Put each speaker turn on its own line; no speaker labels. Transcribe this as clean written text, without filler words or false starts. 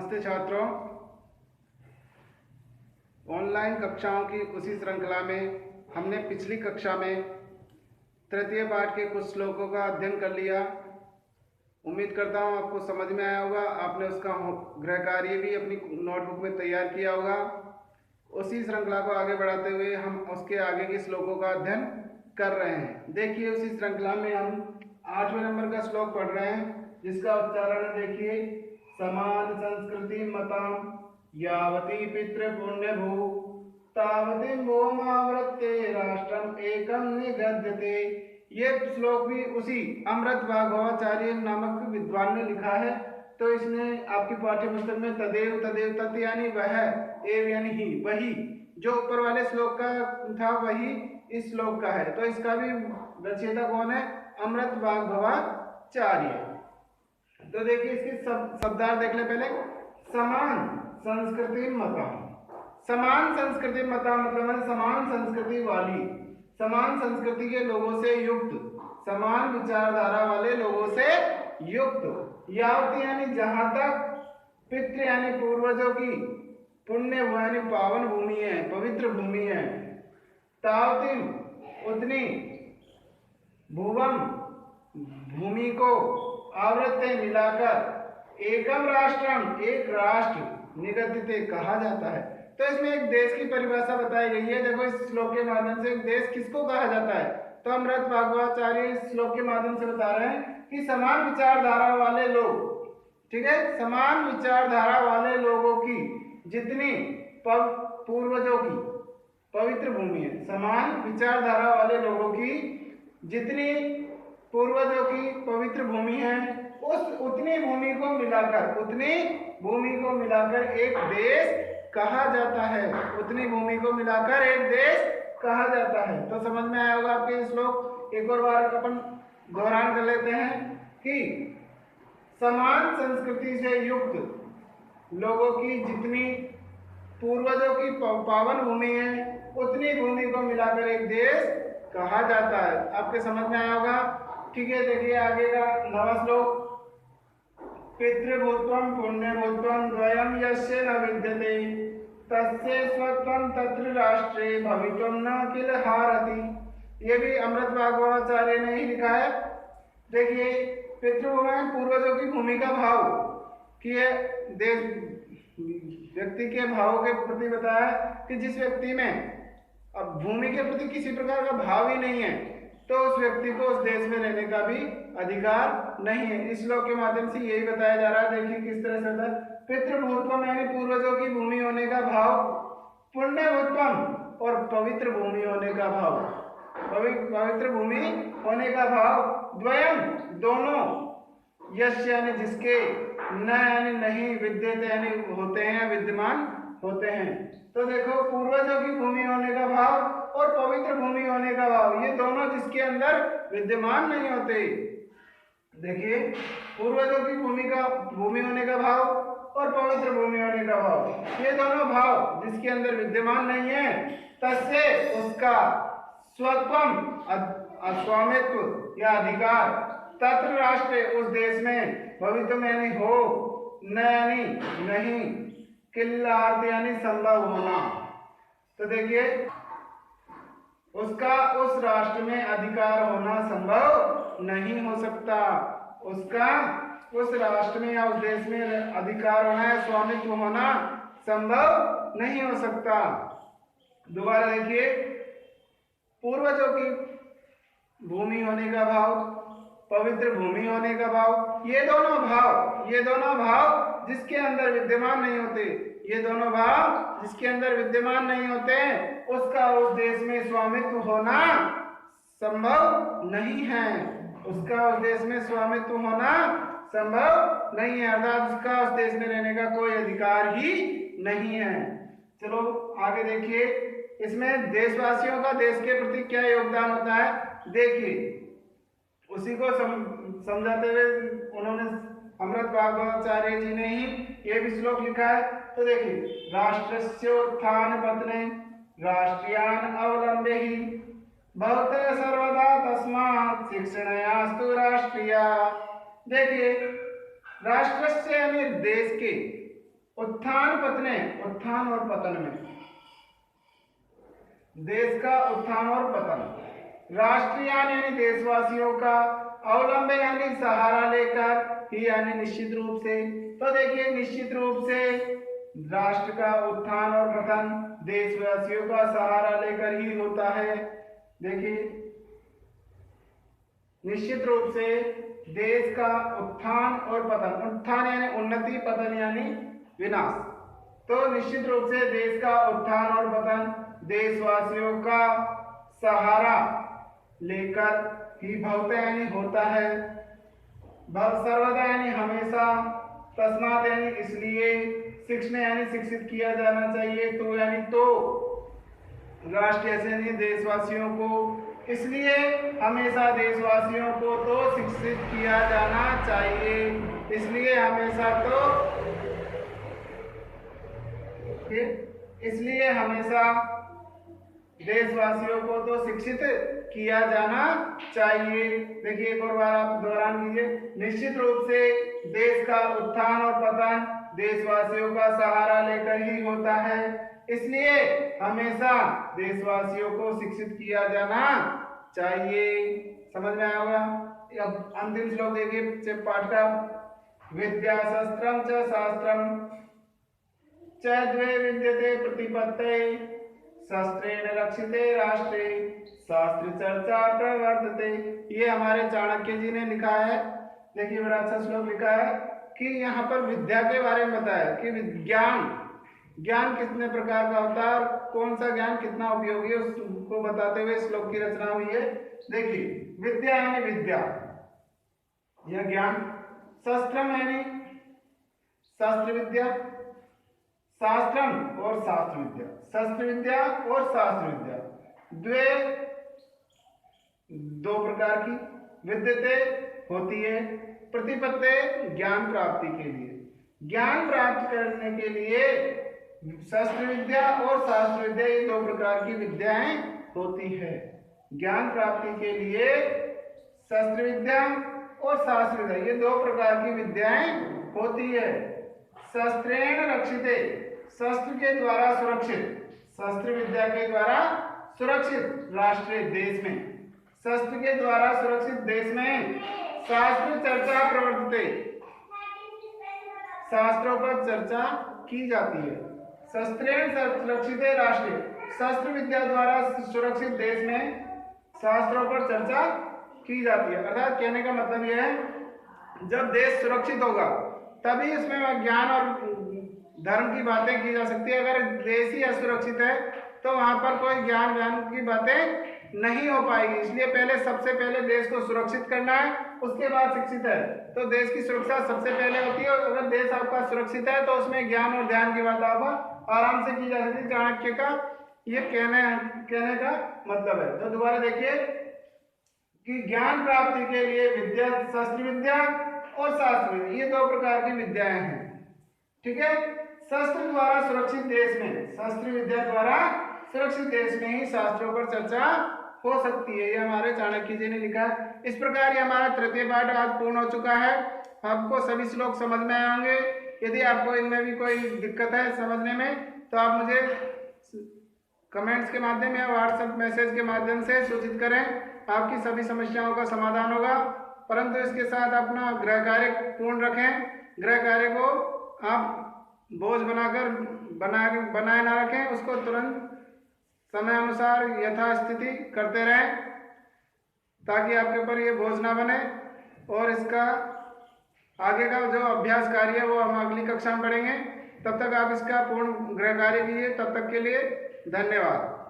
नमस्ते छात्रों। ऑनलाइन कक्षाओं की उसी श्रृंखला में हमने पिछली कक्षा में तृतीय पाठ के कुछ श्लोकों का अध्ययन कर लिया। उम्मीद करता हूँ आपको समझ में आया होगा। आपने उसका गृह कार्य भी अपनी नोटबुक में तैयार किया होगा। उसी श्रृंखला को आगे बढ़ाते हुए हम उसके आगे के श्लोकों का अध्ययन कर रहे हैं। देखिए, उसी श्रृंखला में हम 8वें नंबर का श्लोक पढ़ रहे हैं, जिसका उच्चारण देखिए। समान संस्कृति मताम यावती पितृ पुण्य भू तावती भूमावृत्ते राष्ट्रम एकम निगद्यते। ये श्लोक भी उसी अमृत भागवताचार्य नामक विद्वान ने लिखा है। तो इसने आपकी पाठ्य पुस्तक में तदेव तदेव तत् यानी वह, एव यानी ही, वही जो ऊपर वाले श्लोक का था वही इस श्लोक का है। तो इसका भी रचयिता कौन है? अमृत भागवताचार्य। तो देखिए, इसके शब्दार्थ देख ले पहले। समान संस्कृति मता, समान संस्कृति मता मतलब समान संस्कृति वाली, समान संस्कृति के लोगों से युक्त, समान विचारधारा वाले लोगों से युक्त। यावती यानी जहां तक, पितृ यानी पूर्वजों की, पुण्य यानी पावन भूमि है, पवित्र भूमि है, तावती उतनी, भुवम भूमि को, आवृत्ते मिलाकर, एकम राष्ट्रम एक राष्ट्र, निगद्यते कहा जाता है। तो इसमें एक देश की परिभाषा बताई गई है। देखो, इस श्लोक के माध्यम से एक देश किसको कहा जाता है? तो अमृत भागवताचार्य इस श्लोक के माध्यम से बता रहे हैं कि समान विचारधारा वाले लोग, ठीक है, समान विचारधारा वाले लोगों की जितनी पूर्वजों की पवित्र भूमि है, समान विचारधारा वाले लोगों की जितनी पूर्वजों की पवित्र भूमि है, उतनी भूमि को मिलाकर, उतनी भूमि को मिलाकर एक देश कहा जाता है। उतनी भूमि को मिलाकर एक देश कहा जाता है। तो समझ में आया होगा आपके श्लोक। एक और बार अपन दोहरान कर लेते हैं कि समान संस्कृति से युक्त लोगों की जितनी पूर्वजों की पावन भूमि है, उतनी भूमि को मिलाकर एक देश कहा जाता है। आपके समझ में आया होगा। ठीक है, देखिए आगे का 9वां श्लोक। पितृभूत्वं पुण्यभूत्वं द्वयं यस्य न विद्यते तस्य स्वत्वं तत्र राष्ट्रे भवितुं न किल हारति। ये भी अमृत भागवताचार्य ने ही लिखा है। देखिए, पितृभूमि पूर्वजों की भूमि का भाव कि ये देश व्यक्ति के भावों के प्रति बताया कि जिस व्यक्ति में अब भूमि के प्रति किसी प्रकार का भाव ही नहीं है, तो उस व्यक्ति को उस देश में रहने का भी अधिकार नहीं है। इस श्लोक के माध्यम से यही बताया जा रहा है। देखिए किस तरह से होता है। पितृभूत्वम यानी पूर्वजों की भूमि होने का भाव, पुण्यभूत्वम और पवित्र भूमि होने का भाव, पवित्र भूमि होने का भाव, द्वयम दोनों, यश यानी जिसके, न यानी नहीं, विद्यते यानी होते हैं, विद्यमान होते हैं। तो देखो, पूर्वजों की भूमि होने का भाव और पवित्र भूमि होने का भाव, ये दोनों जिसके अंदर विद्यमान नहीं होते। देखिए, पूर्वजों की भूमि होने का भाव और पवित्र भूमि होने का भाव, ये दोनों भाव जिसके अंदर विद्यमान नहीं है, तस्से उसका स्वत्वम स्वामित्व या अधिकार, तत्र राष्ट्र उस देश में, भवितुम यानी हो, न यानी नहीं, किल्लार्थ यानी संभव होना। तो देखिए, उसका उस राष्ट्र में अधिकार होना संभव नहीं हो सकता। उसका उस राष्ट्र में या उस देश में अधिकार होना या स्वामित्व होना संभव नहीं हो सकता। दोबारा देखिए, पूर्वजों की भूमि होने का भाव, पवित्र भूमि होने का भाव, ये दोनों भाव जिसके अंदर विद्यमान नहीं होते, ये दोनों भाव जिसके अंदर विद्यमान नहीं होते, उसका उस देश में स्वामित्व होना संभव नहीं है। उसका उस देश में स्वामित्व होना संभव नहीं है, अर्थात उसका उस देश में रहने का कोई अधिकार ही नहीं है। चलो आगे देखिए, इसमें देशवासियों का देश के प्रति क्या योगदान होता है। देखिए, उसी को समझाते हुए उन्होंने, अमृत भागवताचार्य जी ने ही ये भी श्लोक लिखा है। तो देखिए, राष्ट्रस्योत्थान पतने राष्ट्रियान अवलंबे ही भवते सर्वदा तस्मात् शिक्षणयास्तु राष्ट्रिया। देखिए, राष्ट्रस्य यानी देश के, उत्थान पतने, उत्थान और पतन में, देश का उत्थान और पतन, राष्ट्रयान यानी देशवासियों का, अवलंबन यानी सहारा लेकर, ही यानी निश्चित रूप से। तो देखिए निश्चित रूप से राष्ट्र का उत्थान और पतन देशवासियों का सहारा लेकर ही होता है। देखिए निश्चित रूप से देश का उत्थान और पतन, उत्थान यानी उन्नति, पतन यानी विनाश। तो निश्चित रूप से देश का उत्थान और पतन देशवासियों का सहारा लेकर ही भवता यानी होता है, सर्वदा यानी हमेशा, तस्मात यानी इसलिए, शिक्षण यानी शिक्षित किया जाना चाहिए, तो यानी तो, राष्ट्र यानी देशवासियों को, इसलिए हमेशा देशवासियों को तो शिक्षित किया जाना चाहिए, इसलिए हमेशा तो, इसलिए हमेशा देशवासियों को तो शिक्षित किया जाना चाहिए। देखिए एक और बार आप दोहरान कीजिए, निश्चित रूप से देश का उत्थान और पतन देशवासियों का सहारा लेकर ही होता है, इसलिए हमेशा देशवासियों को शिक्षित किया जाना चाहिए। समझ में आया होगा। अब अंतिम श्लोक देखिए पाठ का, विद्या शस्त्रम च शास्त्रम च द्वे विद्यते प्रतिपत्ते, शस्त्रेण रक्षिते राष्ट्रे शास्त्र चर्चा प्रवर्तते। ये हमारे चाणक्य जी ने लिखा है। देखिए बड़ा अच्छा श्लोक लिखा है कि यहाँ पर विद्या के बारे में बताया कि ज्ञान कितने प्रकार का होता है और कौन सा ज्ञान कितना उपयोगी है उसको बताते हुए श्लोक की रचना हुई है। देखिए विद्या यानी विद्या, यह ज्ञान, शस्त्रम यानी शास्त्र विद्या, शास्त्रम और शास्त्र विद्या, शस्त्र विद्या और शास्त्र विद्या, द्वे दो प्रकार की, विद्यते होती है, प्रतिपत्ते ज्ञान प्राप्ति के लिए, ज्ञान प्राप्त करने के लिए शस्त्र विद्या और शास्त्र विद्या ये दो प्रकार की विद्याएं होती है। ज्ञान प्राप्ति के लिए शस्त्र विद्या और शास्त्र विद्या ये दो प्रकार की विद्याएं होती है। शस्त्रेण रक्षिते, शस्त्र के द्वारा सुरक्षित, शस्त्र विद्या के द्वारा सुरक्षित राष्ट्र देश में, शस्त्र के द्वारा सुरक्षित देश में शास्त्र चर्चा प्रवर्तते, शास्त्रों पर चर्चा की जाती है। शस्त्रेण सुरक्षित राष्ट्र, शस्त्र विद्या द्वारा सुरक्षित देश में शास्त्रों पर चर्चा की जाती है। अर्थात कहने का मतलब यह है जब देश सुरक्षित होगा तभी उसमें ज्ञान और धर्म की बातें की जा सकती है। अगर देश ही असुरक्षित है तो वहां पर कोई ज्ञान की बातें नहीं हो पाएगी। इसलिए सबसे पहले देश को सुरक्षित करना है, उसके बाद शिक्षित है। तो देश की सुरक्षा सबसे पहले होती है। अगर देश आपका सुरक्षित है तो उसमें ज्ञान और ध्यान की बात आप आराम से की जा सकती है। चाणक्य का ये कहने का मतलब है। तो दोबारा देखिए कि ज्ञान प्राप्ति के लिए विद्या, शस्त्र विद्या और शास्त्र विद्या ये दो प्रकार की विद्याएं हैं। ठीक है, शस्त्र द्वारा सुरक्षित देश में, शस्त्र विद्या द्वारा सुरक्षित देश में ही शास्त्रों पर चर्चा हो सकती है। ये हमारे चाणक्य जी ने लिखा है। इस प्रकार ये हमारा तृतीय पाठ आज पूर्ण हो चुका है। आपको सभी श्लोक समझ में आएंगे। यदि आपको इनमें भी कोई दिक्कत है समझने में तो आप मुझे कमेंट्स के माध्यम या व्हाट्सएप मैसेज के माध्यम से सूचित करें। आपकी सभी समस्याओं का समाधान होगा। परंतु इसके साथ अपना गृह कार्य पूर्ण रखें। गृह कार्य को आप बोझ बनाए ना रखें, उसको तुरंत समय अनुसार यथास्थिति करते रहें ताकि आपके ऊपर ये बोझ ना बने। और इसका आगे का जो अभ्यास कार्य है वो हम अगली कक्षा में पढ़ेंगे। तब तक आप इसका पूर्ण गृह कार्य कीजिए। तब तक के लिए धन्यवाद।